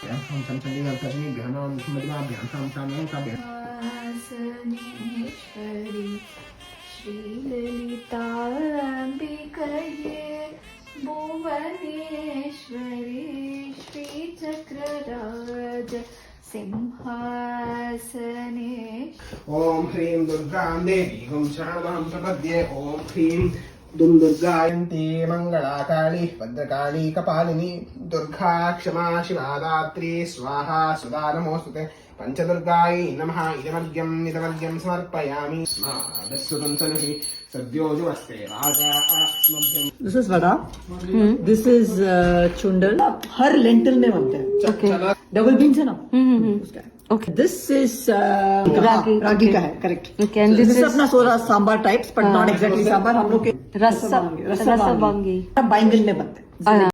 श्रीललिताम्बिकये भुवनेश्वरी श्रीचक्रराज सिंहासने। ओम ह्रीं दुर्गां देवीं शरणं प्रपद्ये। ओम ह्रीं दुर्गायन्ती मंगलाकाली भद्रकाली कपालिनी दुर्गा क्षमा शिवा दात्री स्वाहा सुधा नमोस्तुते। पंचदुर्गायै नमः। इदमर्घ्यं समर्पयामि। स्मादस्सुतं सनुहि सद्योजुवस्ते राजा अस्मभ्यं। This is vada. This is chundal. Har lentil में बनते हैं. Okay. Double beans है ना? उसका है. Okay. This is रागी का है, correct. Okay, and this is अपना सोरा sambar types, but not exactly sambar. हम लोग के रसबंगी बैंगन में बनते हैं.